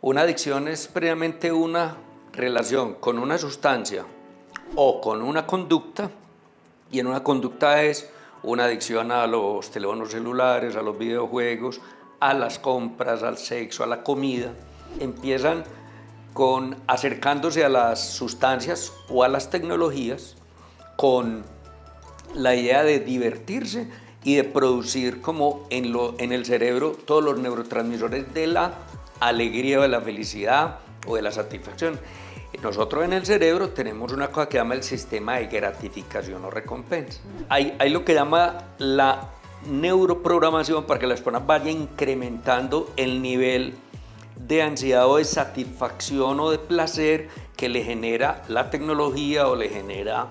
Una adicción es previamente una relación con una sustancia o con una conducta, y en una conducta es una adicción a los teléfonos celulares, a los videojuegos, a las compras, al sexo, a la comida. Empiezan acercándose a las sustancias o a las tecnologías con la idea de divertirse y de producir como en el cerebro todos los neurotransmisores de la alegría o de la felicidad o de la satisfacción. Nosotros en el cerebro tenemos una cosa que se llama el sistema de gratificación o recompensa. Hay lo que llama la neuroprogramación para que las personas vayan incrementando el nivel de ansiedad o de satisfacción o de placer que le genera la tecnología o le genera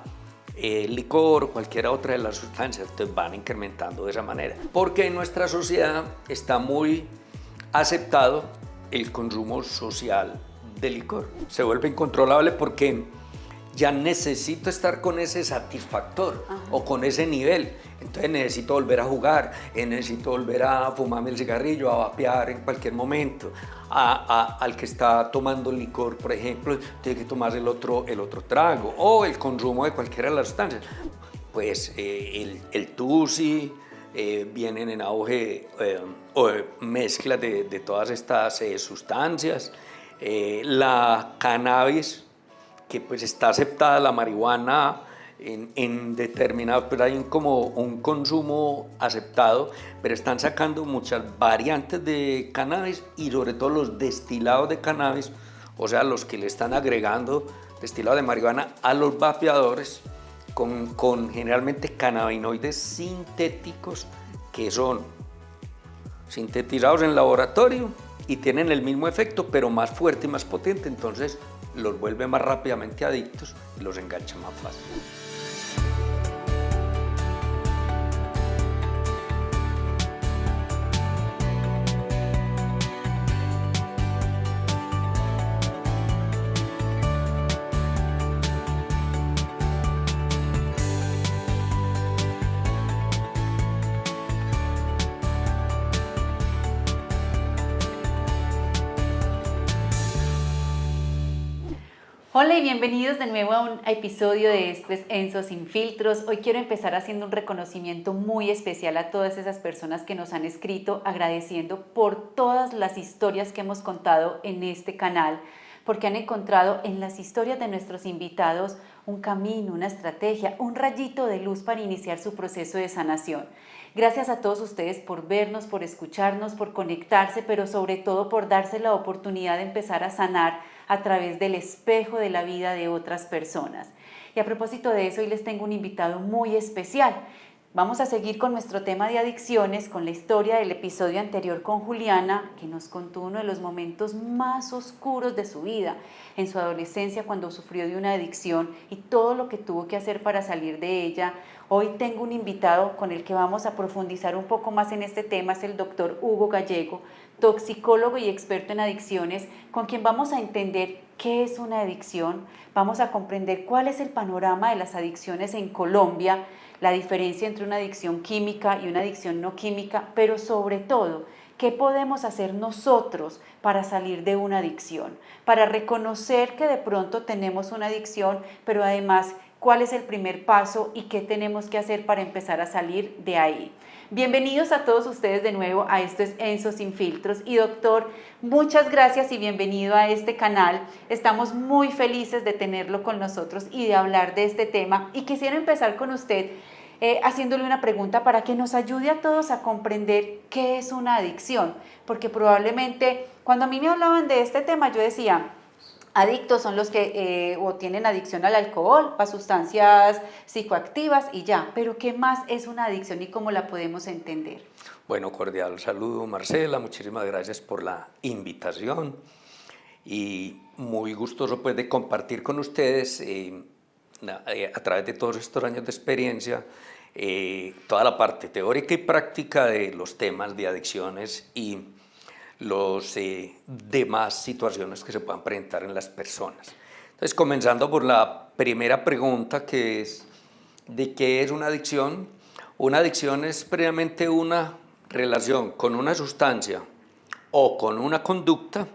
el licor o cualquier otra de las sustancias. Entonces van incrementando de esa manera. Porque en nuestra sociedad está muy aceptado el consumo social de licor. Se vuelve incontrolable porque ya necesito estar con ese satisfactor o con ese nivel. Entonces necesito volver a jugar, necesito volver a fumarme el cigarrillo, a vapear en cualquier momento. Al que está tomando licor, por ejemplo, tiene que tomarse el otro trago, o el consumo de cualquiera de las sustancias. Pues el tusi, vienen en auge mezclas de todas estas sustancias. La cannabis, que pues está aceptada, la marihuana en determinados, pero hay como un consumo aceptado, pero están sacando muchas variantes de cannabis y sobre todo los destilados de cannabis, o sea, los que le están agregando destilado de marihuana a los vapeadores con generalmente cannabinoides sintéticos que son sintetizados en laboratorio y tienen el mismo efecto, pero más fuerte y más potente, entonces los vuelve más rápidamente adictos y los engancha más fácil. Hola y bienvenidos de nuevo a un episodio de Esto es Enso Sin Filtros. Hoy quiero empezar haciendo un reconocimiento muy especial a todas esas personas que nos han escrito agradeciendo por todas las historias que hemos contado en este canal, porque han encontrado en las historias de nuestros invitados un camino, una estrategia, un rayito de luz para iniciar su proceso de sanación. Gracias a todos ustedes por vernos, por escucharnos, por conectarse, pero sobre todo por darse la oportunidad de empezar a sanar a través del espejo de la vida de otras personas. Y a propósito de eso, hoy les tengo un invitado muy especial. Vamos a seguir con nuestro tema de adicciones, con la historia del episodio anterior con Juliana, que nos contó uno de los momentos más oscuros de su vida, en su adolescencia cuando sufrió de una adicción y todo lo que tuvo que hacer para salir de ella. Hoy tengo un invitado con el que vamos a profundizar un poco más en este tema, es el doctor Hugo Gallego, toxicólogo y experto en adicciones, con quien vamos a entender qué es una adicción, vamos a comprender cuál es el panorama de las adicciones en Colombia, la diferencia entre una adicción química y una adicción no química, pero sobre todo, ¿qué podemos hacer nosotros para salir de una adicción? Para reconocer que de pronto tenemos una adicción, pero además, ¿cuál es el primer paso y qué tenemos que hacer para empezar a salir de ahí? Bienvenidos a todos ustedes de nuevo a Esto es Enso Sin Filtros. Y doctor, muchas gracias y bienvenido a este canal. Estamos muy felices de tenerlo con nosotros y de hablar de este tema. Y quisiera empezar con usted haciéndole una pregunta para que nos ayude a todos a comprender qué es una adicción. Porque probablemente cuando a mí me hablaban de este tema yo decía, adictos son los que o tienen adicción al alcohol, a sustancias psicoactivas y ya. Pero ¿qué más es una adicción y cómo la podemos entender? Bueno, cordial saludo, Marcela, muchísimas gracias por la invitación y muy gustoso pues de compartir con ustedes a través de todos estos años de experiencia toda la parte teórica y práctica de los temas de adicciones y los demás situaciones que se puedan presentar en las personas. Entonces, comenzando por la primera pregunta, que es ¿de qué es una adicción? Una adicción es previamente una relación con una sustancia o con una conducta,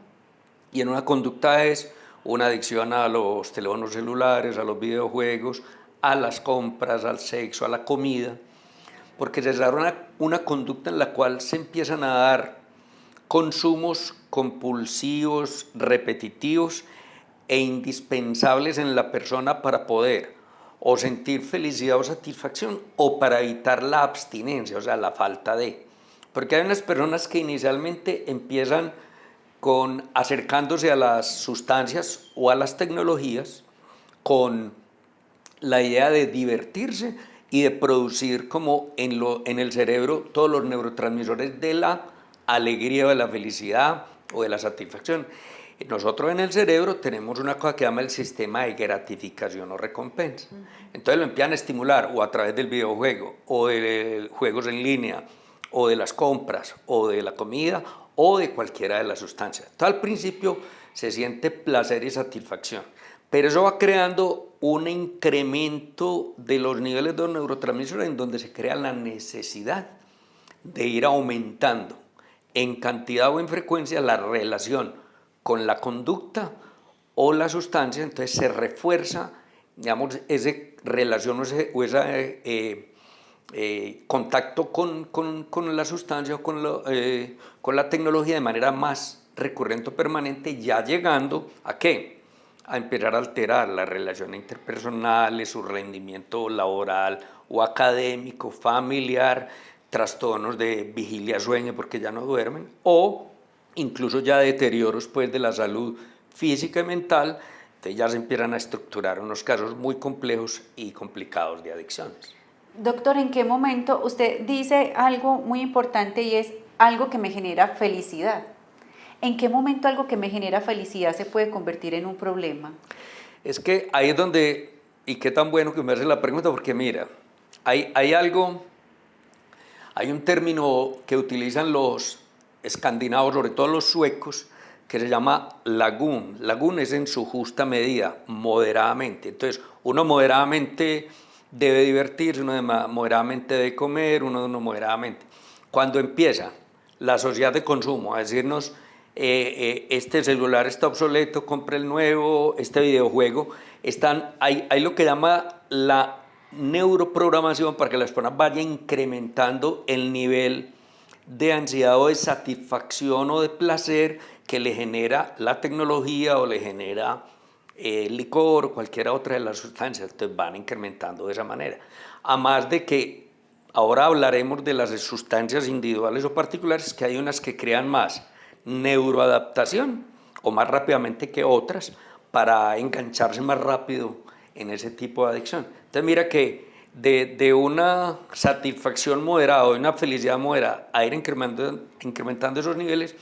y en una conducta es una adicción a los teléfonos celulares, a los videojuegos, a las compras, al sexo, a la comida, porque se desarrolla una conducta en la cual se empiezan a dar consumos compulsivos, repetitivos e indispensables en la persona para poder o sentir felicidad o satisfacción o para evitar la abstinencia, o sea, la falta de. Porque hay unas personas que inicialmente empiezan con acercándose a las sustancias o a las tecnologías con la idea de divertirse y de producir como en el cerebro todos los neurotransmisores de la alegría o de la felicidad o de la satisfacción. Nosotros en el cerebro tenemos una cosa que llama el sistema de gratificación o recompensa. Entonces lo empiezan a estimular o a través del videojuego o de juegos en línea o de las compras o de la comida o de cualquiera de las sustancias. Entonces al principio se siente placer y satisfacción, pero eso va creando un incremento de los niveles de los neurotransmisores en donde se crea la necesidad de ir aumentando en cantidad o en frecuencia la relación con la conducta o la sustancia. Entonces se refuerza, digamos, esa relación o ese contacto con la sustancia o con la tecnología de manera más recurrente o permanente, ya llegando ¿a qué? A empezar a alterar las relaciones interpersonales, su rendimiento laboral o académico, familiar, trastornos de vigilia-sueño porque ya no duermen, o incluso ya deterioros pues, de la salud física y mental. Entonces ya se empiezan a estructurar unos casos muy complejos y complicados de adicciones. Doctor, ¿en qué momento usted dice algo muy importante y es algo que me genera felicidad? ¿En qué momento algo que me genera felicidad se puede convertir en un problema? Es que ahí es donde, y qué tan bueno que me hace la pregunta, porque mira, hay un término que utilizan los escandinavos, sobre todo los suecos, que se llama lagom. Lagom es en su justa medida, moderadamente. Entonces, uno moderadamente debe divertirse, uno moderadamente debe comer, uno moderadamente. Cuando empieza la sociedad de consumo a decirnos este celular está obsoleto, compre el nuevo, este videojuego, hay lo que llama la neuroprogramación para que las personas vayan incrementando el nivel de ansiedad o de satisfacción o de placer que le genera la tecnología o le genera el licor o cualquiera otra de las sustancias. Entonces van incrementando de esa manera. A más de que ahora hablaremos de las sustancias individuales o particulares, que hay unas que crean más neuroadaptación o más rápidamente que otras para engancharse más rápido en ese tipo de adicción. Entonces mira que de una satisfacción moderada o de una felicidad moderada a ir incrementando esos niveles,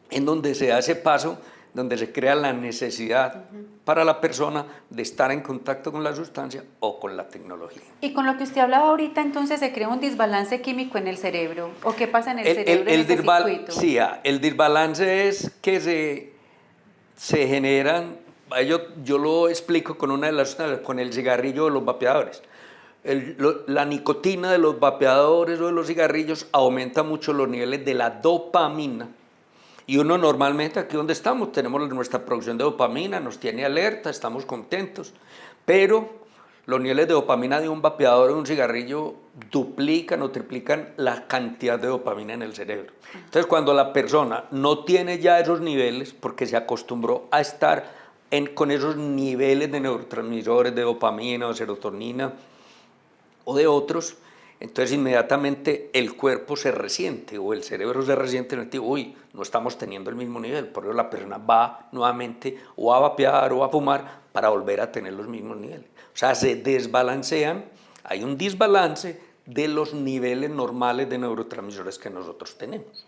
en donde se da ese paso, donde se crea la necesidad para la persona de estar en contacto con la sustancia o con la tecnología. Y con lo que usted hablaba ahorita, entonces se crea un desbalance químico en el cerebro. ¿O qué pasa en el cerebro en ese circuito? Sí, el desbalance es que se generan, yo lo explico con una de las sustancias, con el cigarrillo de los vapeadores. La nicotina de los vapeadores o de los cigarrillos aumenta mucho los niveles de la dopamina. Y uno normalmente aquí donde estamos tenemos nuestra producción de dopamina, nos tiene alerta, estamos contentos, pero los niveles de dopamina de un vapeador o de un cigarrillo duplican o triplican la cantidad de dopamina en el cerebro. Entonces cuando la persona no tiene ya esos niveles porque se acostumbró a estar con esos niveles de neurotransmisores, de dopamina o serotonina o de otros, entonces inmediatamente el cuerpo se resiente o el cerebro se resiente, no estamos teniendo el mismo nivel, por eso la persona va nuevamente o a vapear o a fumar para volver a tener los mismos niveles. O sea, se desbalancean, hay un desbalance de los niveles normales de neurotransmisores que nosotros tenemos.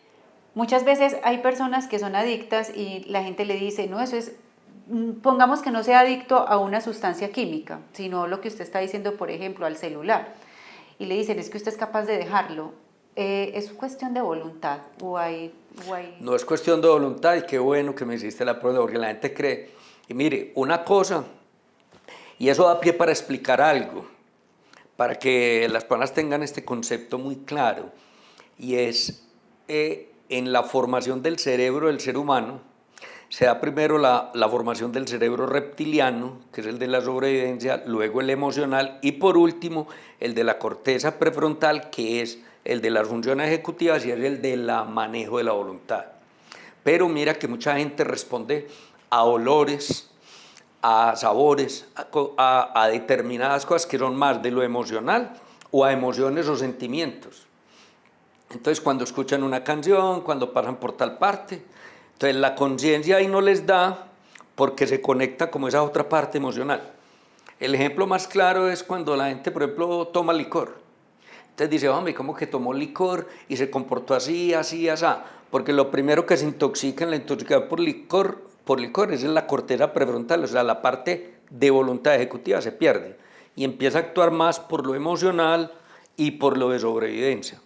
Muchas veces hay personas que son adictas y la gente le dice, no, eso es, pongamos que no sea adicto a una sustancia química, sino lo que usted está diciendo, por ejemplo, al celular. Y le dicen, es que usted es capaz de dejarlo. ¿Es cuestión de voluntad? No es cuestión de voluntad, y qué bueno que me hiciste la pregunta, porque la gente cree. Y mire, una cosa, y eso da pie para explicar algo, para que las personas tengan este concepto muy claro, y es en la formación del cerebro del ser humano, se da primero la formación del cerebro reptiliano, que es el de la sobrevivencia, luego el emocional y por último el de la corteza prefrontal, que es el de las funciones ejecutivas y es el del manejo de la voluntad. Pero mira que mucha gente responde a olores, a sabores, a determinadas cosas que son más de lo emocional o a emociones o sentimientos. Entonces cuando escuchan una canción, cuando pasan por tal parte, entonces la conciencia ahí no les da porque se conecta como esa otra parte emocional. El ejemplo más claro es cuando la gente, por ejemplo, toma licor. Entonces dice, hombre, ¿cómo que tomó licor y se comportó así, así, así? Porque lo primero que se intoxica en la intoxicación por licor es la corteza prefrontal, o sea, la parte de voluntad ejecutiva se pierde y empieza a actuar más por lo emocional y por lo de sobrevivencia.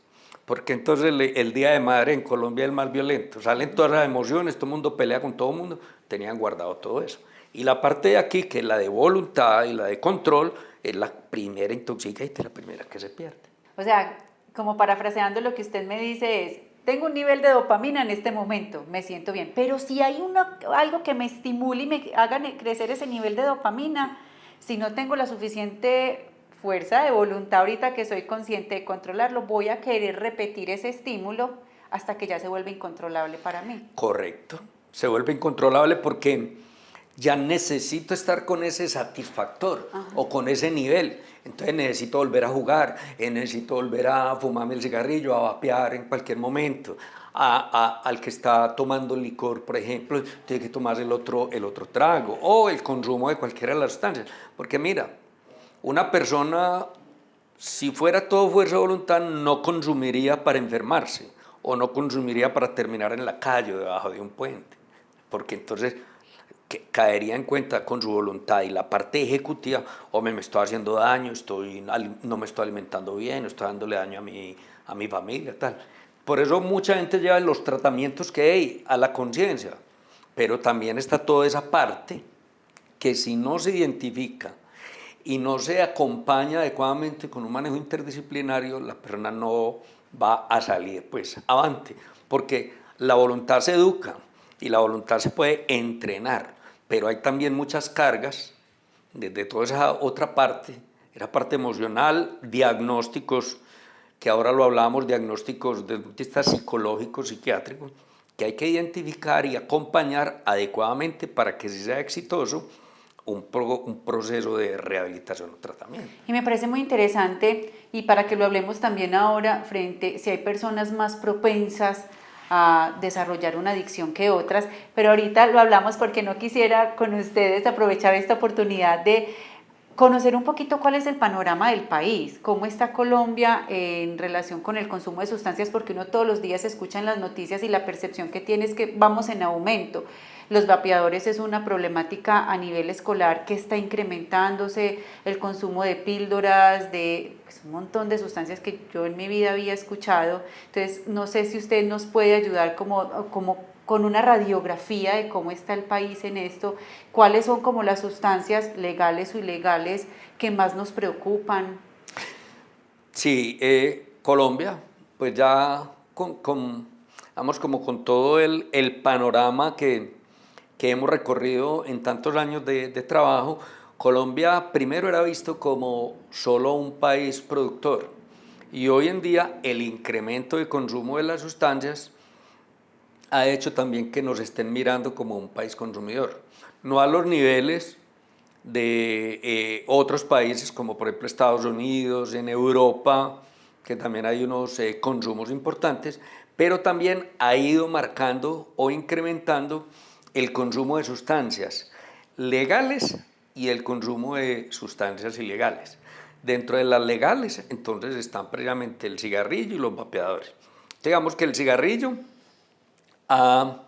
Porque entonces el Día de Madre en Colombia es el más violento, salen todas las emociones, todo el mundo pelea con todo el mundo, tenían guardado todo eso. Y la parte de aquí, que es la de voluntad y la de control, es la primera intoxicante y la primera que se pierde. O sea, como parafraseando lo que usted me dice es, tengo un nivel de dopamina en este momento, me siento bien, pero si hay algo que me estimule y me haga crecer ese nivel de dopamina, si no tengo la suficiente fuerza de voluntad ahorita que soy consciente de controlarlo, voy a querer repetir ese estímulo hasta que ya se vuelve incontrolable para mí. Correcto, se vuelve incontrolable porque ya necesito estar con ese satisfactor o con ese nivel. Entonces necesito volver a jugar, necesito volver a fumarme el cigarrillo, a vapear en cualquier momento. Al que está tomando licor, por ejemplo, tiene que tomarse el otro trago o el consumo de cualquiera de las sustancias. Porque mira, una persona, si fuera todo fuerza de voluntad, no consumiría para enfermarse o no consumiría para terminar en la calle o debajo de un puente. Porque entonces caería en cuenta con su voluntad y la parte ejecutiva, hombre, me estoy haciendo daño, no me estoy alimentando bien, estoy dándole daño a mi familia, tal. Por eso mucha gente lleva los tratamientos que hay a la conciencia, pero también está toda esa parte que si no se identifica y no se acompaña adecuadamente con un manejo interdisciplinario, la persona no va a salir pues avante, porque la voluntad se educa y la voluntad se puede entrenar, pero hay también muchas cargas desde toda esa otra parte, esa parte emocional, diagnósticos, que ahora lo hablamos, diagnósticos desde el punto de vista psicológico, psiquiátrico, que hay que identificar y acompañar adecuadamente para que sea exitoso un proceso de rehabilitación o tratamiento. Y me parece muy interesante, y para que lo hablemos también ahora, frente si hay personas más propensas a desarrollar una adicción que otras, pero ahorita lo hablamos porque no quisiera con ustedes aprovechar esta oportunidad de conocer un poquito cuál es el panorama del país, cómo está Colombia en relación con el consumo de sustancias, porque uno todos los días escucha en las noticias y la percepción que tiene es que vamos en aumento. Los vapeadores es una problemática a nivel escolar que está incrementándose, el consumo de píldoras, de un montón de sustancias que yo en mi vida había escuchado. Entonces, no sé si usted nos puede ayudar como con una radiografía de cómo está el país en esto, cuáles son como las sustancias legales o ilegales que más nos preocupan. Sí, Colombia, pues ya vamos como con todo el panorama que hemos recorrido en tantos años de trabajo. Colombia primero era visto como solo un país productor y hoy en día el incremento de consumo de las sustancias ha hecho también que nos estén mirando como un país consumidor, no a los niveles de otros países como por ejemplo Estados Unidos, en Europa, que también hay unos consumos importantes, pero también ha ido marcando o incrementando el consumo de sustancias legales y el consumo de sustancias ilegales. Dentro de las legales, entonces están precisamente el cigarrillo y los vapeadores. Digamos que el cigarrillo ha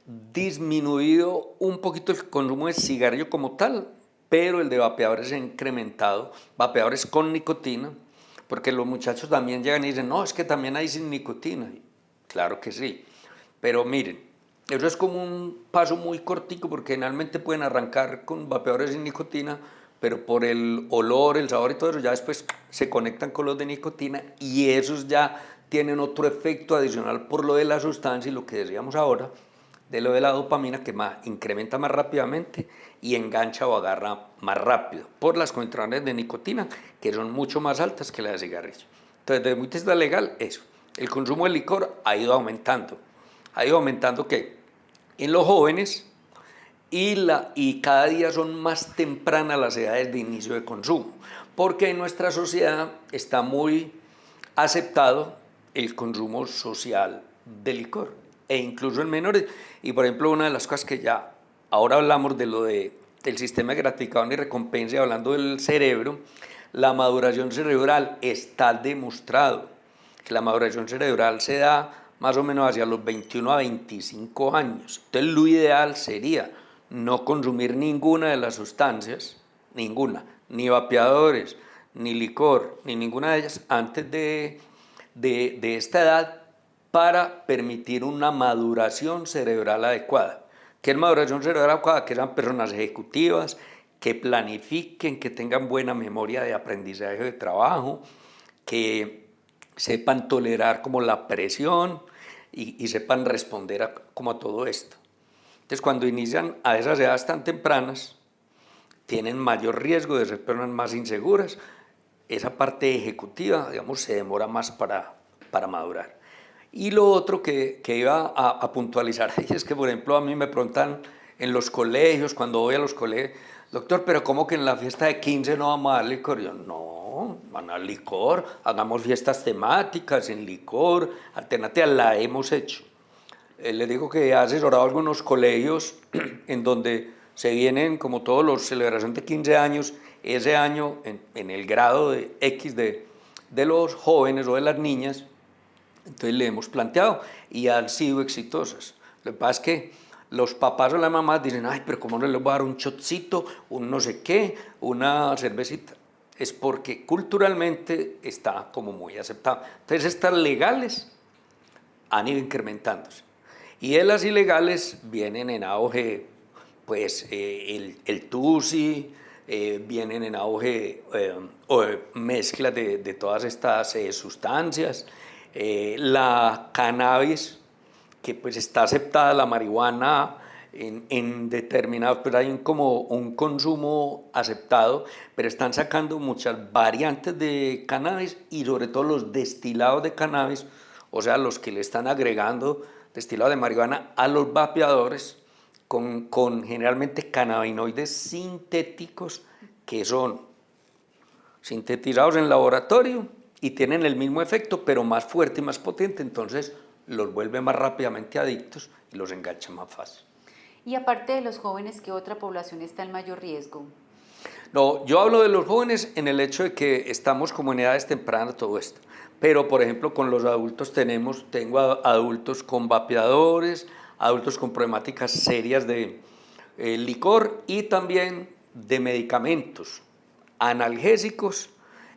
disminuido un poquito el consumo de cigarrillo como tal, pero el de vapeadores ha incrementado, vapeadores con nicotina, porque los muchachos también llegan y dicen, no, es que también hay sin nicotina. Claro que sí, pero miren, eso es como un paso muy cortico porque generalmente pueden arrancar con vapeadores sin nicotina, pero por el olor, el sabor y todo eso ya después se conectan con los de nicotina y esos ya tienen otro efecto adicional por lo de la sustancia y lo que decíamos ahora, de lo de la dopamina que incrementa más rápidamente y engancha o agarra más rápido por las concentraciones de nicotina que son mucho más altas que las de cigarrillo. Entonces, desde el punto de vista legal, eso. El consumo de licor ha ido aumentando. Ha ido aumentando ¿qué? En los jóvenes y cada día son más tempranas las edades de inicio de consumo, porque en nuestra sociedad está muy aceptado el consumo social de licor, e incluso en menores. Y por ejemplo, una de las cosas que ya ahora hablamos de del sistema de gratificación y recompensa, hablando del cerebro, la maduración cerebral está demostrado que la maduración cerebral se da más o menos hacia los 21 a 25 años. Entonces lo ideal sería no consumir ninguna de las sustancias, ninguna, ni vapeadores, ni licor, ni ninguna de ellas antes de esta edad para permitir una maduración cerebral adecuada. ¿Qué es maduración cerebral adecuada? Que sean personas ejecutivas, que planifiquen, que tengan buena memoria de aprendizaje de trabajo, que sepan tolerar como la presión y sepan responder como a todo esto. Entonces, cuando inician a esas edades tan tempranas, tienen mayor riesgo de ser personas más inseguras. Esa parte ejecutiva, digamos, se demora más para madurar. Y lo otro que iba a puntualizar es que, por ejemplo, a mí me preguntan en los colegios, cuando voy a los colegios, doctor, pero ¿cómo que en la fiesta de 15 no vamos a dar licor? Yo, no, van a dar licor, hagamos fiestas temáticas en licor, alternativas, la hemos hecho. Les digo que he asesorado algunos colegios en donde se vienen, como todos los celebraciones de 15 años, ese año en el grado de X de los jóvenes o de las niñas, entonces le hemos planteado y han sido exitosas. Lo que pasa es que los papás o las mamás dicen, ay, pero ¿cómo no les voy a dar un shotcito, un no sé qué, una cervecita? Es porque culturalmente está como muy aceptado. Entonces estas legales han ido incrementándose. Y de las ilegales vienen en auge, pues, el tusi, vienen en auge mezclas de todas estas sustancias, la cannabis, que pues está aceptada, la marihuana en determinados, pero hay como un consumo aceptado, pero están sacando muchas variantes de cannabis y sobre todo los destilados de cannabis, o sea, los que le están agregando destilado de marihuana a los vapeadores con generalmente cannabinoides sintéticos que son sintetizados en laboratorio y tienen el mismo efecto pero más fuerte y más potente, entonces los vuelve más rápidamente adictos y los engancha más fácil. Y aparte de los jóvenes, ¿qué otra población está en mayor riesgo? No, yo hablo de los jóvenes en el hecho de que estamos como en edades tempranas todo esto. Pero, por ejemplo, con los adultos tengo adultos con vapeadores, adultos con problemáticas serias de licor y también de medicamentos analgésicos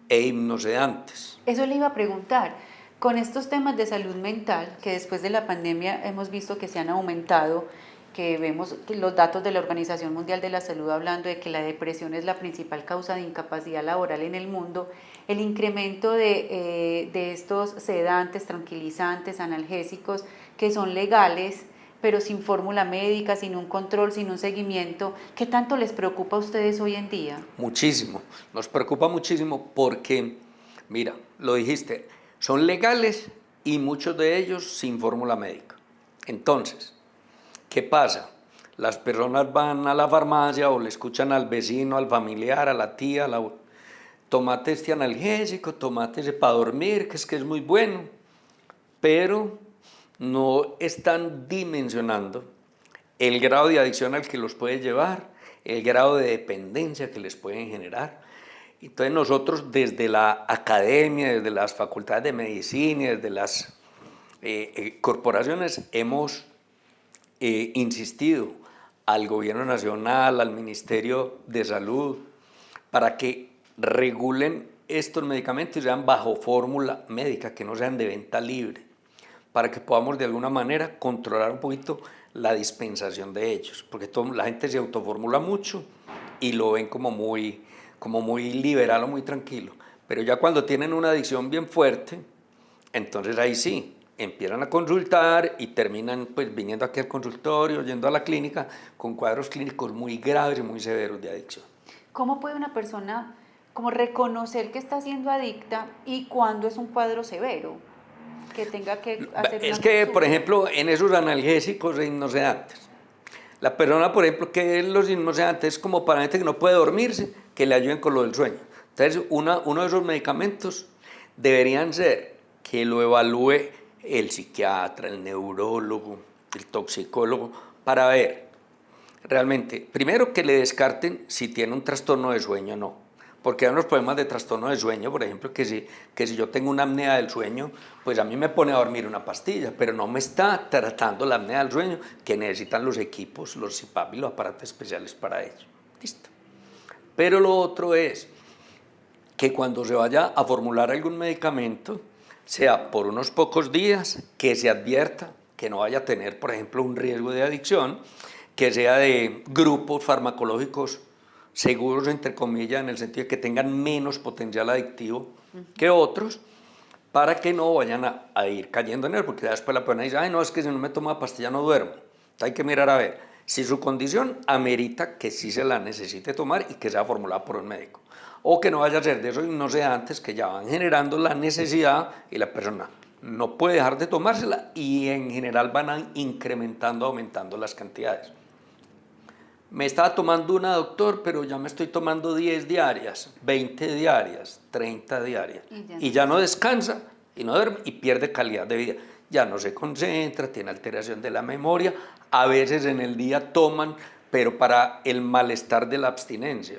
e hipnosedantes. Eso le iba a preguntar. Con estos temas de salud mental, que después de la pandemia hemos visto que se han aumentado, que vemos los datos de la Organización Mundial de la Salud hablando de que la depresión es la principal causa de incapacidad laboral en el mundo, el incremento de estos sedantes, tranquilizantes, analgésicos, que son legales, pero sin fórmula médica, sin un control, sin un seguimiento, ¿qué tanto les preocupa a ustedes hoy en día? Muchísimo, nos preocupa muchísimo porque, mira, lo dijiste, son legales y muchos de ellos sin fórmula médica. Entonces, ¿qué pasa? Las personas van a la farmacia o le escuchan al vecino, al familiar, a la tía, tomate este analgésico, tomate ese para dormir, que es muy bueno, pero no están dimensionando el grado de adicción al que los puede llevar, el grado de dependencia que les pueden generar. Entonces nosotros desde la academia, desde las facultades de medicina, desde las corporaciones hemos insistido al gobierno nacional, al Ministerio de Salud, para que regulen estos medicamentos y sean bajo fórmula médica, que no sean de venta libre, para que podamos de alguna manera controlar un poquito la dispensación de ellos, porque la gente se autoformula mucho y lo ven como muy liberal o muy tranquilo, pero ya cuando tienen una adicción bien fuerte, entonces ahí sí, empiezan a consultar y terminan pues viniendo aquí al consultorio, yendo a la clínica con cuadros clínicos muy graves y muy severos de adicción. ¿Cómo puede una persona como reconocer que está siendo adicta y cuándo es un cuadro severo? Que tenga que hacer Es una que, consulta. por ejemplo, en esos analgésicos e hipnosedantes, la persona, por ejemplo, que los hipnosedantes es como para gente que no puede dormirse, que le ayuden con lo del sueño. Entonces, uno de esos medicamentos deberían ser que lo evalúe el psiquiatra, el neurólogo, el toxicólogo, para ver realmente, primero que le descarten si tiene un trastorno de sueño o no. Porque hay unos problemas de trastorno de sueño, por ejemplo, que si yo tengo una apnea del sueño, pues a mí me pone a dormir una pastilla, pero no me está tratando la apnea del sueño, que necesitan los equipos, los CPAP y los aparatos especiales para ello. Listo. Pero lo otro es que cuando se vaya a formular algún medicamento, sea por unos pocos días, que se advierta que no vaya a tener, por ejemplo, un riesgo de adicción, que sea de grupos farmacológicos seguros, entre comillas, en el sentido de que tengan menos potencial adictivo que otros, para que no vayan a ir cayendo en él, porque después la persona dice, ay, no, es que si no me tomo la pastilla no duermo. Hay que mirar a ver si su condición amerita que sí se la necesite tomar y que sea formulada por un médico, o que no vaya a ser de esos hipnosedantes que ya van generando la necesidad y la persona no puede dejar de tomársela y en general van incrementando, aumentando las cantidades. Me estaba tomando una, doctor, pero ya me estoy tomando 10 diarias, 20 diarias, 30 diarias. Y ya no descansa y no duerme y pierde calidad de vida. Ya no se concentra, tiene alteración de la memoria. A veces en el día toman, pero para el malestar de la abstinencia.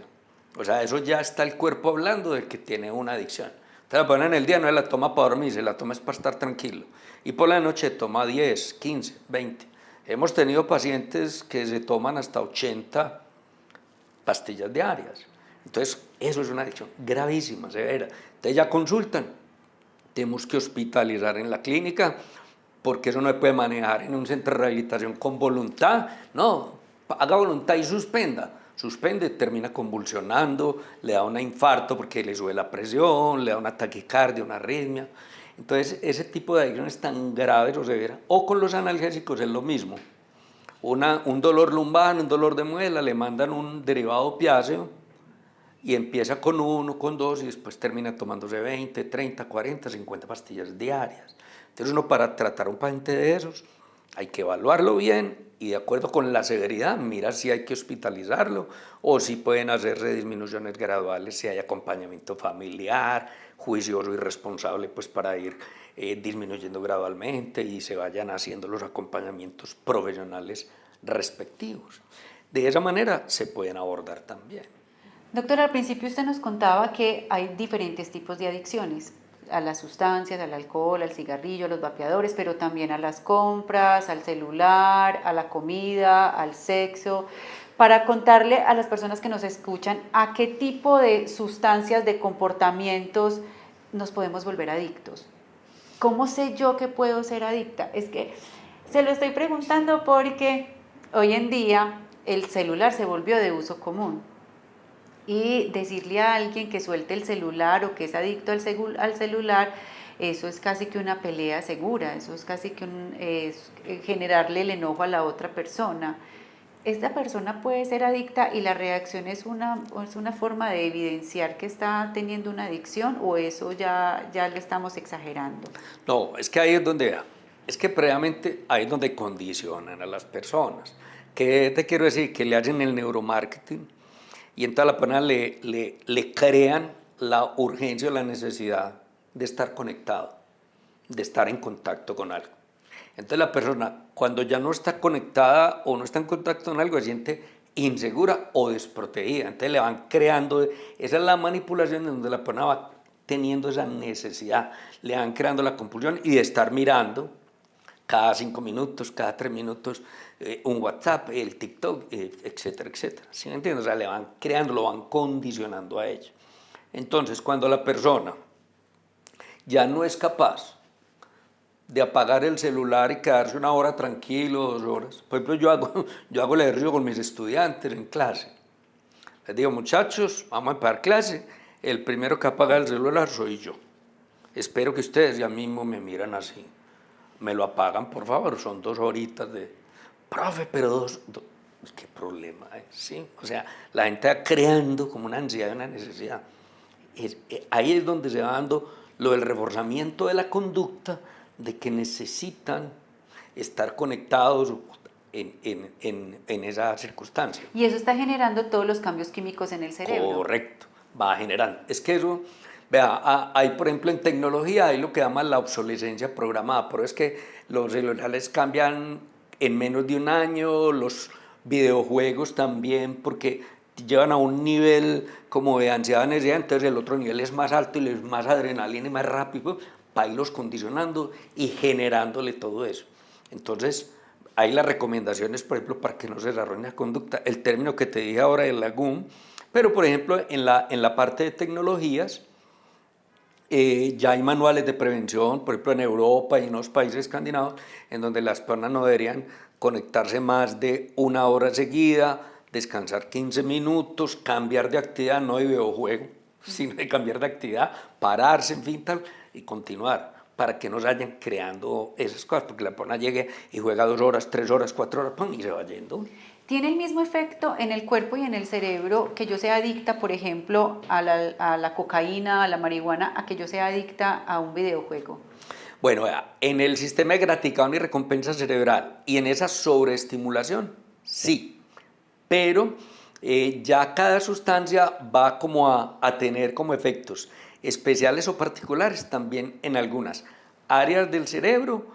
O sea, eso ya está el cuerpo hablando de que tiene una adicción. Entonces la ponen en el día, no se la toma para dormir, se la toma es para estar tranquilo. Y por la noche toma 10, 15, 20. Hemos tenido pacientes que se toman hasta 80 pastillas diarias. Entonces, eso es una adicción gravísima, severa. Entonces ya consultan. Tenemos que hospitalizar en la clínica, porque eso no se puede manejar en un centro de rehabilitación con voluntad. No, haga voluntad y suspenda. Suspende, termina convulsionando, le da un infarto porque le sube la presión, le da una taquicardia, una arritmia. Entonces, ese tipo de adicciones tan graves o severas, o con los analgésicos es lo mismo. Un dolor lumbar, un dolor de muela, le mandan un derivado opiáceo y empieza con 1, con 2 y después termina tomándose 20, 30, 40, 50 pastillas diarias. Entonces uno para tratar a un paciente de esos hay que evaluarlo bien y de acuerdo con la severidad mira si hay que hospitalizarlo o si pueden hacerse disminuciones graduales, si hay acompañamiento familiar, juicioso y responsable pues para ir disminuyendo gradualmente y se vayan haciendo los acompañamientos profesionales respectivos. De esa manera se pueden abordar también. Doctora, al principio usted nos contaba que hay diferentes tipos de adicciones, a las sustancias, al alcohol, al cigarrillo, a los vapeadores, pero también a las compras, al celular, a la comida, al sexo. Para contarle a las personas que nos escuchan a qué tipo de sustancias, de comportamientos nos podemos volver adictos. ¿Cómo sé yo que puedo ser adicta? Es que se lo estoy preguntando porque hoy en día el celular se volvió de uso común. Y decirle a alguien que suelte el celular o que es adicto al celular, eso es casi que una pelea segura, eso es casi que generarle el enojo a la otra persona. Esta persona puede ser adicta y la reacción es una forma de evidenciar que está teniendo una adicción o eso ya lo estamos exagerando. No, es que ahí es donde, es que previamente ahí es donde condicionan a las personas. ¿Qué te quiero decir? Que le hacen el neuromarketing y entonces a la persona le crean la urgencia o la necesidad de estar conectado, de estar en contacto con algo. Entonces la persona cuando ya no está conectada o no está en contacto con algo se siente insegura o desprotegida. Entonces le van creando, esa es la manipulación en donde la persona va teniendo esa necesidad, le van creando la compulsión y de estar mirando cada 5 minutos, cada 3 minutos, un WhatsApp, el TikTok, etcétera, etcétera. ¿Sí me entiendes? O sea, le van creando, lo van condicionando a ello. Entonces, cuando la persona ya no es capaz de apagar el celular y quedarse 1 hora tranquilo, 2 horas. Por ejemplo, yo hago el ejercicio con mis estudiantes en clase. Les digo, muchachos, vamos a empezar clase. El primero que apaga el celular soy yo. Espero que ustedes ya mismo me miran así. me lo apagan, por favor, son 2 horitas de, profe, pero ¿qué problema hay? ¿Sí? O sea, la gente va creando como una ansiedad y una necesidad. Ahí es donde se va dando lo del reforzamiento de la conducta, de que necesitan estar conectados en esa circunstancia. Y eso está generando todos los cambios químicos en el cerebro. Correcto, va generando. Es que eso, vea, hay por ejemplo en tecnología, hay lo que llaman la obsolescencia programada, pero es que los celulares cambian en menos de un año, los videojuegos también, porque llevan a un nivel como de ansiedad, necesidad, entonces el otro nivel es más alto y es más adrenalina y más rápido, para irlos condicionando y generándole todo eso. Entonces, hay las recomendaciones, por ejemplo, para que no se desarrolle la conducta, el término que te dije ahora del LAGUM, pero por ejemplo, en la parte de tecnologías, ya hay manuales de prevención, por ejemplo en Europa y en los países escandinavos, en donde las personas no deberían conectarse más de 1 hora seguida, descansar 15 minutos, cambiar de actividad, no de videojuego, sino de cambiar de actividad, pararse, en fin, tal, y continuar, para que no se vayan creando esas cosas, porque la persona llegue y juega 2 horas, 3 horas, 4 horas, ¡pum!, y se va yendo. ¿Tiene el mismo efecto en el cuerpo y en el cerebro que yo sea adicta, por ejemplo, a la cocaína, a la marihuana, a que yo sea adicta a un videojuego? Bueno, en el sistema de gratificación y recompensa cerebral y en esa sobreestimulación, sí, pero ya cada sustancia va como a tener como efectos especiales o particulares también en algunas áreas del cerebro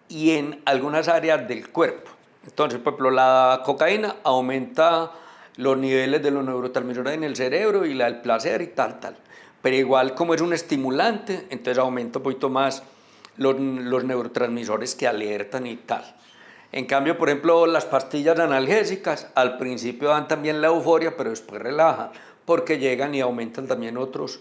y en algunas áreas del cuerpo. Entonces, por ejemplo, la cocaína aumenta los niveles de los neurotransmisores en el cerebro y la del placer y tal. Pero igual como es un estimulante, entonces aumenta un poquito más los neurotransmisores que alertan y tal. En cambio, por ejemplo, las pastillas analgésicas al principio dan también la euforia, pero después relajan, porque llegan y aumentan también otros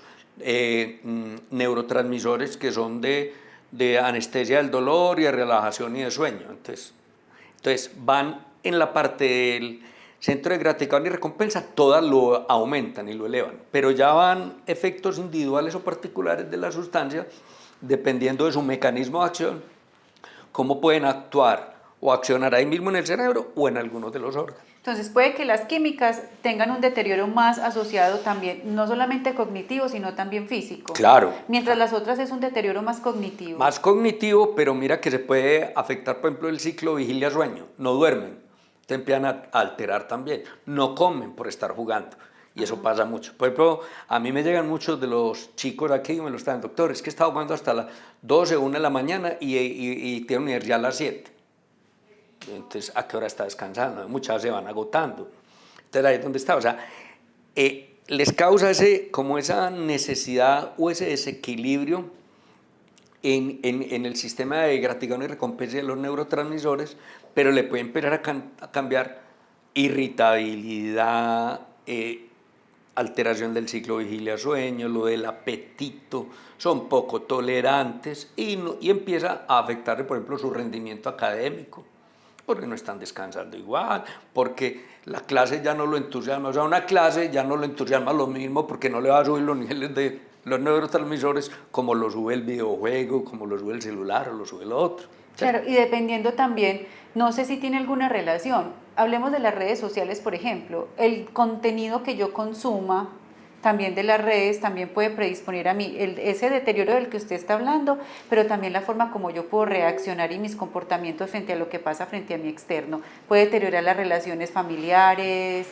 neurotransmisores que son de anestesia del dolor y de relajación y de sueño. Entonces van en la parte del centro de gratificación y recompensa, todas lo aumentan y lo elevan, pero ya van efectos individuales o particulares de la sustancia, dependiendo de su mecanismo de acción, cómo pueden actuar o accionar ahí mismo en el cerebro o en algunos de los órganos. Entonces puede que las químicas tengan un deterioro más asociado también, no solamente cognitivo, sino también físico. Claro. Mientras las otras es un deterioro más cognitivo. Más cognitivo, pero mira que se puede afectar, por ejemplo, el ciclo vigilia-sueño. No duermen, te empiezan a alterar también. No comen por estar jugando. Y eso pasa mucho. Por ejemplo, a mí me llegan muchos de los chicos aquí y me lo están, doctor, es que he estado jugando hasta las 12, 1 de la mañana y tiene universidad a las 7. Entonces, ¿a qué hora está descansando? Muchas se van agotando. Entonces, ahí es donde está. O sea, les causa como esa necesidad o ese desequilibrio en el sistema de gratificación y recompensa de los neurotransmisores, pero le puede empezar a cambiar irritabilidad, alteración del ciclo vigilia-sueño, lo del apetito, son poco tolerantes y empieza a afectarle, por ejemplo, su rendimiento académico, porque no están descansando igual, porque la clase ya no lo entusiasma, o sea, una clase ya no lo entusiasma lo mismo porque no le va a subir los niveles de los neurotransmisores como lo sube el videojuego, como lo sube el celular o lo sube el otro. Claro, y dependiendo también, no sé si tiene alguna relación, hablemos de las redes sociales, por ejemplo, el contenido que yo consuma también de las redes también puede predisponer a mí ese deterioro del que usted está hablando, pero también la forma como yo puedo reaccionar y mis comportamientos frente a lo que pasa frente a mi externo, puede deteriorar las relaciones familiares.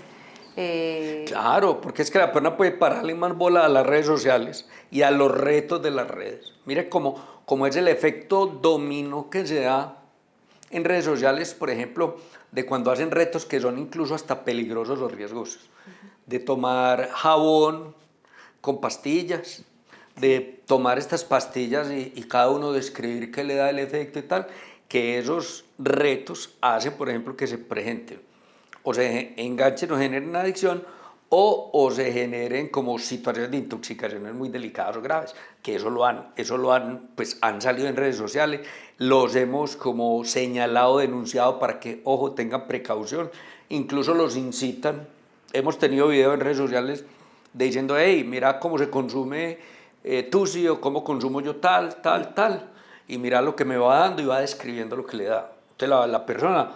Claro, porque es que la persona puede pararle más bola a las redes sociales y a los retos de las redes. Mire cómo es el efecto dominó que se da en redes sociales, por ejemplo, de cuando hacen retos que son incluso hasta peligrosos o riesgosos, de tomar jabón con pastillas, de tomar estas pastillas y cada uno describir qué le da el efecto y tal, que esos retos hacen, por ejemplo, que se presenten o se enganchen o generen adicción o se generen como situaciones de intoxicaciones muy delicadas o graves, que eso lo han pues han salido en redes sociales, los hemos como señalado, denunciado para que, ojo, tengan precaución, incluso los incitan, hemos tenido videos en redes sociales diciendo, hey, mira cómo se consume tusi o cómo consumo yo tal, y mira lo que me va dando y va describiendo lo que le da. Entonces la persona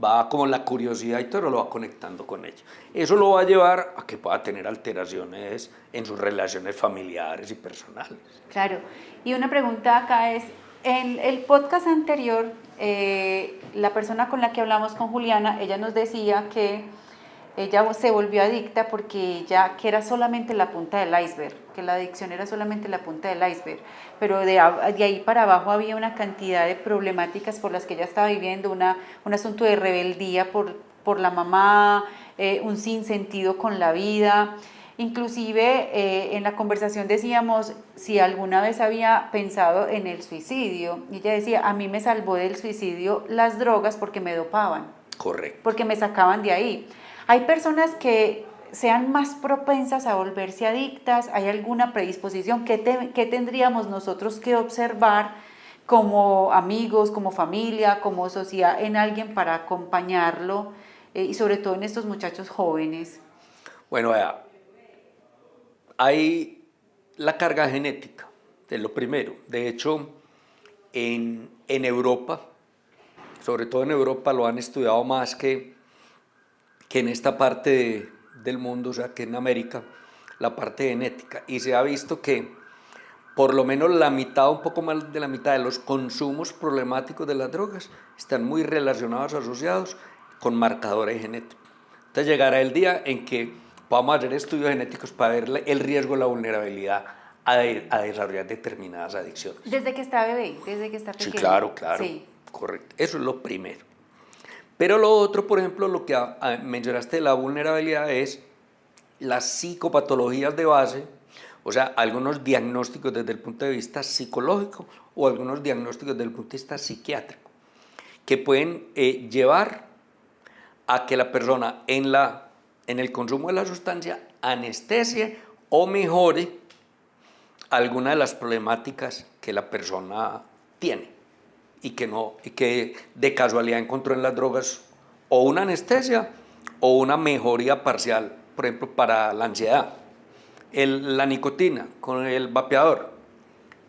va como la curiosidad y todo lo va conectando con ella. Eso lo va a llevar a que pueda tener alteraciones en sus relaciones familiares y personales. Claro, y una pregunta acá es, en el podcast anterior, la persona con la que hablamos con Juliana, ella nos decía que ella se volvió adicta porque ella, que era solamente la punta del iceberg, que la adicción era solamente la punta del iceberg, pero de ahí para abajo había una cantidad de problemáticas por las que ella estaba viviendo, un asunto de rebeldía por la mamá, un sinsentido con la vida. Inclusive en la conversación decíamos si alguna vez había pensado en el suicidio, y ella decía, a mí me salvó del suicidio las drogas porque me dopaban. Correcto. Porque me sacaban de ahí. Hay personas que sean más propensas a volverse adictas, ¿hay alguna predisposición? ¿Qué tendríamos nosotros que observar como amigos, como familia, como sociedad en alguien para acompañarlo y sobre todo en estos muchachos jóvenes? Bueno, vea, hay la carga genética, es lo primero. De hecho, en Europa, sobre todo en Europa, lo han estudiado más que en esta parte del mundo, o sea, que en América, la parte genética. Y se ha visto que por lo menos la mitad, un poco más de la mitad de los consumos problemáticos de las drogas están muy relacionados, asociados con marcadores genéticos. Entonces llegará el día en que vamos a hacer estudios genéticos para ver el riesgo, la vulnerabilidad a desarrollar determinadas adicciones. Desde que está bebé, desde que está pequeño. Sí, claro, Sí. correcto. Eso es lo primero. Pero lo otro, por ejemplo, lo que mencionaste de la vulnerabilidad es las psicopatologías de base, o sea, algunos diagnósticos desde el punto de vista psicológico o algunos diagnósticos desde el punto de vista psiquiátrico, que pueden llevar a que la persona en el consumo de la sustancia anestesie o mejore alguna de las problemáticas que la persona tiene y que de casualidad encontró en las drogas o una anestesia o una mejoría parcial, por ejemplo, para la ansiedad. La nicotina con el vapeador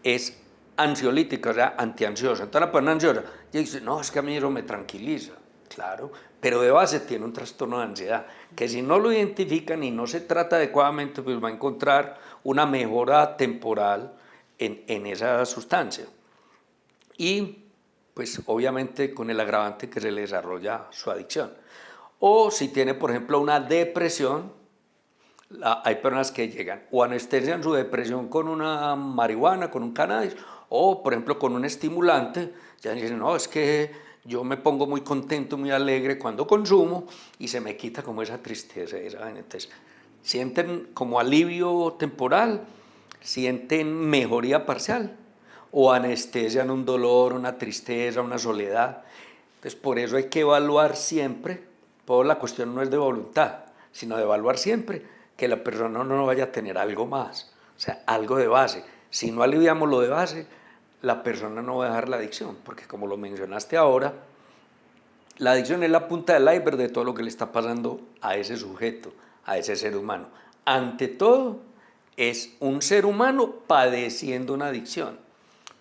es ansiolítica, o sea, antiansiosa. Entonces la persona ansiosa y dice, no, es que a mí eso me tranquiliza. Claro, pero de base tiene un trastorno de ansiedad, que si no lo identifican y no se trata adecuadamente, pues va a encontrar una mejora temporal en esa sustancia. Y pues obviamente con el agravante que se le desarrolla su adicción. O si tiene, por ejemplo, una depresión, hay personas que llegan o anestesian su depresión con una marihuana, con un cannabis, o por ejemplo con un estimulante, ya dicen, no, es que yo me pongo muy contento, muy alegre cuando consumo y se me quita como esa tristeza. Entonces, sienten como alivio temporal, sienten mejoría parcial o anestesian un dolor, una tristeza, una soledad. Entonces, por eso hay que evaluar siempre, la cuestión no es de voluntad, sino de evaluar siempre que la persona no vaya a tener algo más, o sea, algo de base. Si no aliviamos lo de base, la persona no va a dejar la adicción, porque como lo mencionaste ahora, la adicción es la punta del iceberg de todo lo que le está pasando a ese sujeto, a ese ser humano. Ante todo, es un ser humano padeciendo una adicción,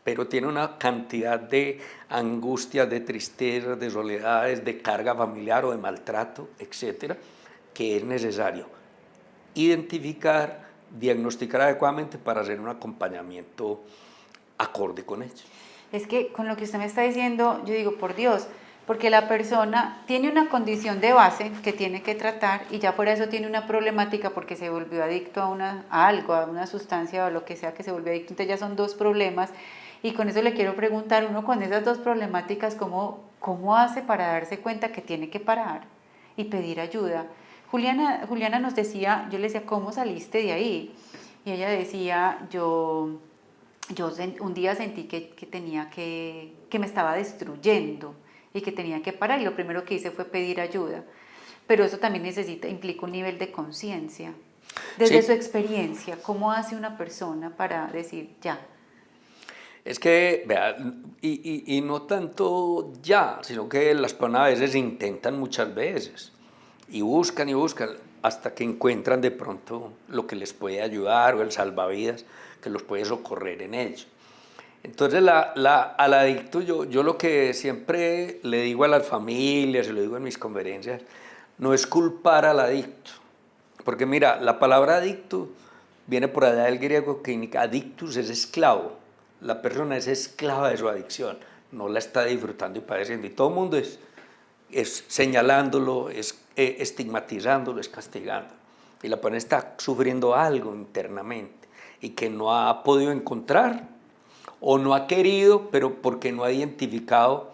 pero tiene una cantidad de angustias, de tristezas, de soledades, de carga familiar o de maltrato, etcétera, que es necesario identificar, diagnosticar adecuadamente para hacer un acompañamiento acorde con ello. Es que con lo que usted me está diciendo, yo digo, por Dios, porque la persona tiene una condición de base que tiene que tratar y ya por eso tiene una problemática porque se volvió adicto a algo, a una sustancia o lo que sea que se volvió adicto, entonces ya son dos problemas. Y con eso le quiero preguntar, uno con esas dos problemáticas, ¿cómo hace para darse cuenta que tiene que parar y pedir ayuda? Juliana nos decía, yo le decía, ¿cómo saliste de ahí? Y ella decía, yo un día sentí que me estaba destruyendo y que tenía que parar y lo primero que hice fue pedir ayuda. Pero eso también implica un nivel de conciencia. Desde su experiencia, ¿cómo hace una persona para decir ya? Es que, vea, y no tanto ya, sino que las personas a veces intentan muchas veces y buscan hasta que encuentran de pronto lo que les puede ayudar o el salvavidas que los puede socorrer en ello. Entonces, al adicto, yo lo que siempre le digo a las familias, y lo digo en mis conferencias, no es culpar al adicto. Porque mira, la palabra adicto viene por allá del griego, que indica adictus es esclavo. La persona es esclava de su adicción, no la está disfrutando y padeciendo. Y todo el mundo es señalándolo, es estigmatizándolo, es castigando. Y la persona está sufriendo algo internamente y que no ha podido encontrar o no ha querido, pero porque no ha identificado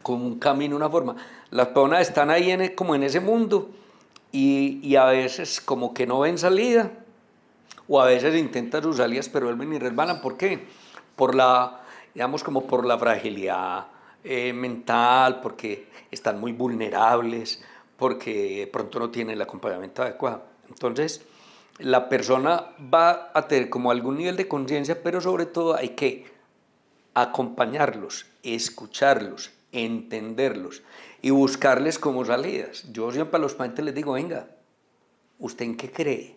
como un camino, una forma. Las personas están ahí como en ese mundo y a veces como que no ven salida, o a veces intentan sus salidas pero vuelven y resbalan. ¿Por qué? Digamos como por la fragilidad mental, porque están muy vulnerables, porque de pronto no tienen el acompañamiento adecuado. Entonces, la persona va a tener como algún nivel de conciencia, pero sobre todo hay que acompañarlos, escucharlos, entenderlos y buscarles como salidas. Yo siempre a los pacientes les digo, venga, ¿usted en qué cree?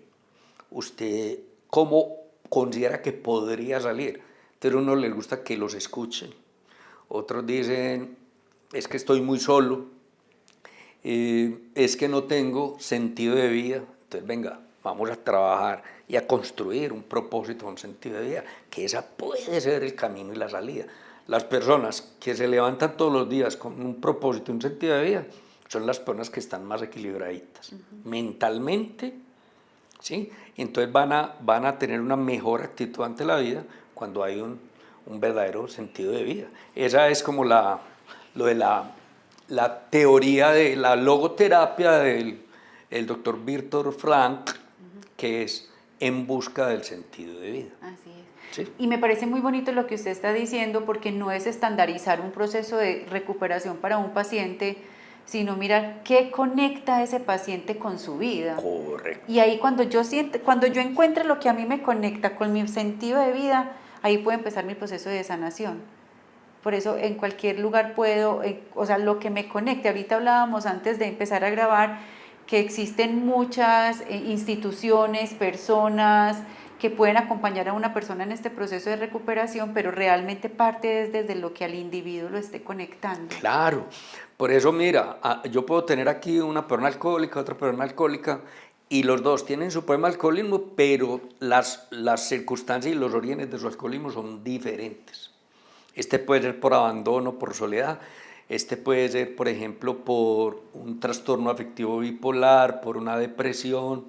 ¿Usted cómo considera que podría salir? Entonces a uno les gusta que los escuchen. Otros dicen, es que estoy muy solo, es que no tengo sentido de vida. Entonces venga, vamos a trabajar y a construir un propósito, un sentido de vida, que esa puede ser el camino y la salida. Las personas que se levantan todos los días con un propósito, un sentido de vida, son las personas que están más equilibraditas, mentalmente, ¿sí? Entonces van a tener una mejor actitud ante la vida cuando hay un verdadero sentido de vida. Esa es como lo de la teoría de la logoterapia del el doctor Viktor Frankl, que es en busca del sentido de vida. Así es. ¿Sí? Y me parece muy bonito lo que usted está diciendo, porque no es estandarizar un proceso de recuperación para un paciente, sino mirar qué conecta a ese paciente con su vida. Correcto. Y ahí cuando yo encuentre lo que a mí me conecta con mi sentido de vida, ahí puede empezar mi proceso de sanación. Por eso en cualquier lugar puedo, o sea, lo que me conecte. Ahorita hablábamos antes de empezar a grabar que existen muchas instituciones, personas que pueden acompañar a una persona en este proceso de recuperación, pero realmente parte es desde lo que al individuo lo esté conectando. Claro, por eso mira, yo puedo tener aquí una persona alcohólica, otra persona alcohólica, y los dos tienen su problema de alcoholismo, pero las circunstancias y los orígenes de su alcoholismo son diferentes. Este puede ser por abandono, por soledad. Este puede ser, por ejemplo, por un trastorno afectivo bipolar, por una depresión,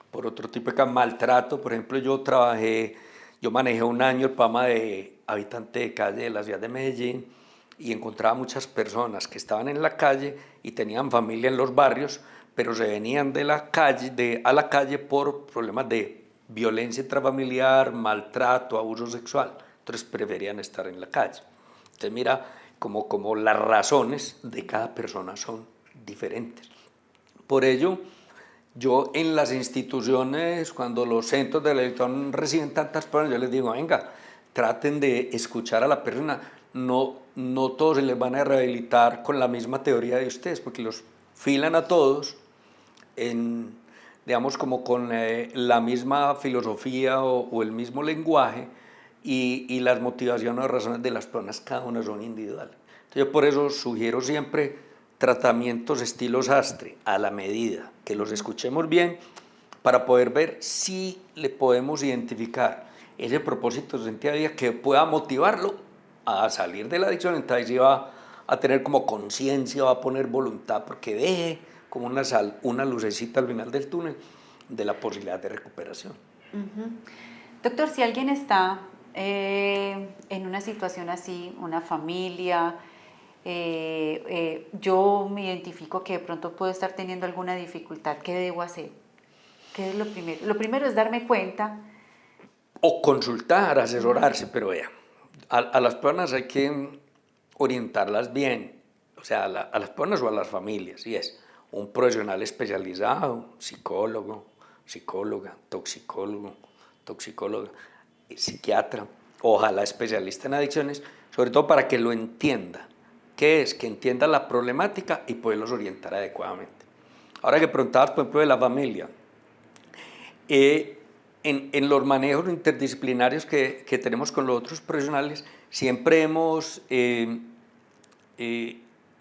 por otro tipo de maltrato. Por ejemplo, yo manejé un año el programa de habitante de calle de la ciudad de Medellín y encontraba muchas personas que estaban en la calle y tenían familia en los barrios, pero se venían de la calle, a la calle por problemas de violencia intrafamiliar, maltrato, abuso sexual. Entonces preferían estar en la calle. Entonces mira, como las razones de cada persona son diferentes. Por ello, yo en las instituciones, cuando los centros de elección reciben tantas personas, yo les digo, venga, traten de escuchar a la persona. No todos se les van a rehabilitar con la misma teoría de ustedes, porque los filan a todos digamos, como con la misma filosofía o el mismo lenguaje, y las motivaciones o razones de las personas cada una son individuales. Entonces yo por eso sugiero siempre tratamientos estilo Sastre, a la medida, que los escuchemos bien para poder ver si le podemos identificar ese propósito de sentido de vida que pueda motivarlo a salir de la adicción. Entonces sí va a tener como conciencia, va a poner voluntad, porque ve como una lucecita al final del túnel de la posibilidad de recuperación. Doctor, si alguien está en una situación así, una familia, yo me identifico que de pronto puedo estar teniendo alguna dificultad, ¿qué debo hacer? ¿Qué es lo primero? Lo primero es darme cuenta. O consultar, asesorarse, pero vea, a las personas hay que orientarlas bien, o sea, a las personas o a las familias, y es un profesional especializado, psicólogo, psicóloga, toxicóloga, psiquiatra, ojalá especialista en adicciones, sobre todo para que lo entienda. ¿Qué es? Que entienda la problemática y poderlos orientar adecuadamente. Ahora que preguntabas, por ejemplo, de la familia, en los manejos interdisciplinarios que tenemos con los otros profesionales, siempre hemos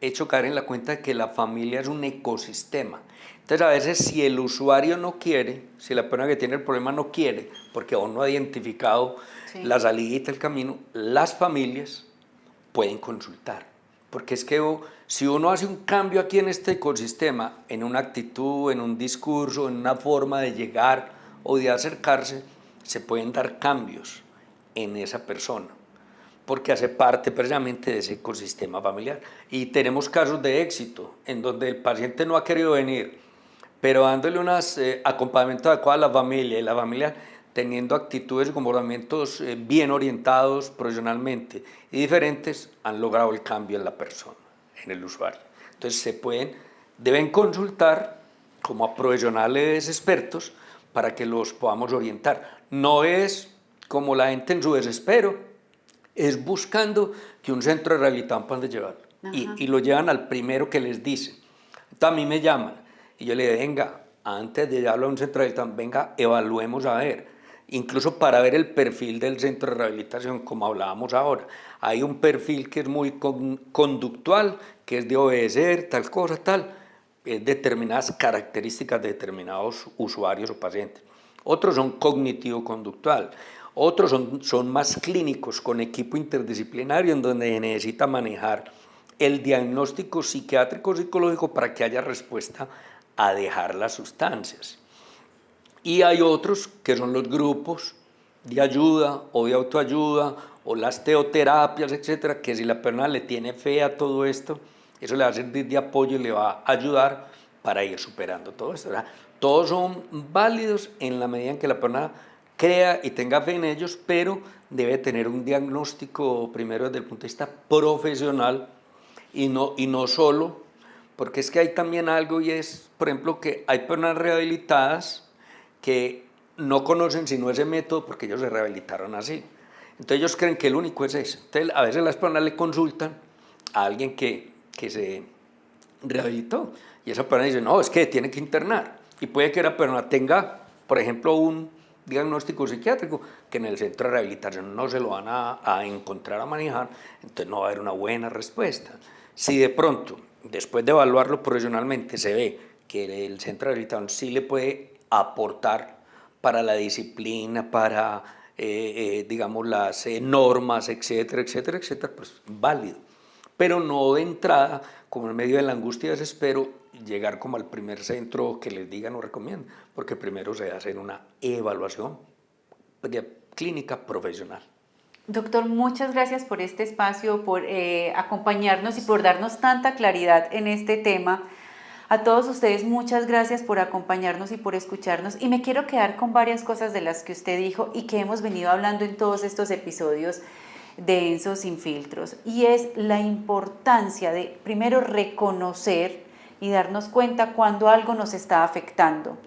hecho caer en la cuenta de que la familia es un ecosistema. Entonces, a veces, si el usuario no quiere, si la persona que tiene el problema no quiere, porque aún no ha identificado la salida, el camino, las familias pueden consultar. Porque es que si uno hace un cambio aquí en este ecosistema, en una actitud, en un discurso, en una forma de llegar o de acercarse, se pueden dar cambios en esa persona, porque hace parte precisamente de ese ecosistema familiar. Y tenemos casos de éxito en donde el paciente no ha querido venir, pero dándole un acompañamiento adecuado a la familia y la familia teniendo actitudes y comportamientos bien orientados profesionalmente y diferentes, han logrado el cambio en la persona, en el usuario. Entonces deben consultar como a profesionales expertos para que los podamos orientar. No es como la gente en su desespero, es buscando que un centro de rehabilitación pueda llevarlo. Y lo llevan al primero que les dice. Entonces a mí me llaman y yo le digo, venga, antes de llevarlo a un centro de rehabilitación, venga, evaluemos a ver. Incluso para ver el perfil del centro de rehabilitación, como hablábamos ahora. Hay un perfil que es muy conductual, que es de obedecer, tal cosa, tal, determinadas características de determinados usuarios o pacientes. Otros son cognitivo-conductual, otros son más clínicos, con equipo interdisciplinario, en donde necesita manejar el diagnóstico psiquiátrico-psicológico para que haya respuesta a dejar las sustancias. Y hay otros que son los grupos de ayuda o de autoayuda o las teoterapias, etcétera, que si la persona le tiene fe a todo esto, eso le va a servir de apoyo y le va a ayudar para ir superando todo esto, ¿verdad? Todos son válidos en la medida en que la persona crea y tenga fe en ellos, pero debe tener un diagnóstico primero desde el punto de vista profesional y no solo, porque es que hay también algo y es, por ejemplo, que hay personas rehabilitadas que no conocen sino ese método porque ellos se rehabilitaron así. Entonces ellos creen que el único es ese. Entonces a veces las personas le consultan a alguien que se rehabilitó y esa persona dice, no, es que tiene que internar. Y puede que la persona tenga, por ejemplo, un diagnóstico psiquiátrico que en el centro de rehabilitación no se lo van a encontrar a manejar, entonces no va a haber una buena respuesta. Si de pronto, después de evaluarlo profesionalmente, se ve que el centro de rehabilitación sí le puede aportar para la disciplina, para, digamos, las normas, etcétera, etcétera, etcétera, pues válido. Pero no de entrada, como en medio de la angustia y desespero, llegar como al primer centro que les digan o recomienden, porque primero se hace una evaluación clínica profesional. Doctor, muchas gracias por este espacio, por acompañarnos y por darnos tanta claridad en este tema. A todos ustedes, muchas gracias por acompañarnos y por escucharnos. Y me quiero quedar con varias cosas de las que usted dijo y que hemos venido hablando en todos estos episodios de Enso Sin Filtros. Y es la importancia de, primero, reconocer y darnos cuenta cuando algo nos está afectando.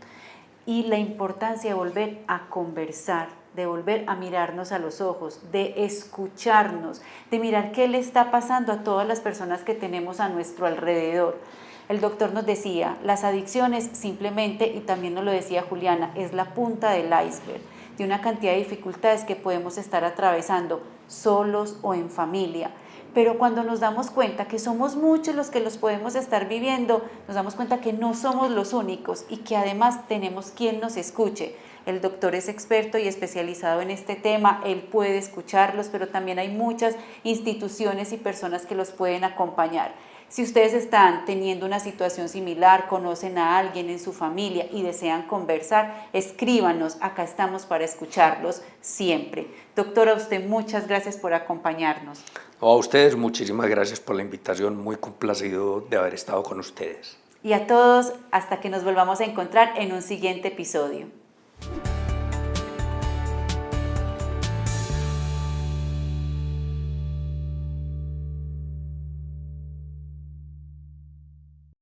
Y la importancia de volver a conversar, de volver a mirarnos a los ojos, de escucharnos, de mirar qué le está pasando a todas las personas que tenemos a nuestro alrededor. El doctor nos decía, las adicciones simplemente, y también nos lo decía Juliana, es la punta del iceberg de una cantidad de dificultades que podemos estar atravesando solos o en familia. Pero cuando nos damos cuenta que somos muchos los que los podemos estar viviendo, nos damos cuenta que no somos los únicos y que además tenemos quien nos escuche. El doctor es experto y especializado en este tema, él puede escucharlos, pero también hay muchas instituciones y personas que los pueden acompañar. Si ustedes están teniendo una situación similar, conocen a alguien en su familia y desean conversar, escríbanos, acá estamos para escucharlos siempre. Doctora, a usted muchas gracias por acompañarnos. A ustedes muchísimas gracias por la invitación, muy complacido de haber estado con ustedes. Y a todos, hasta que nos volvamos a encontrar en un siguiente episodio.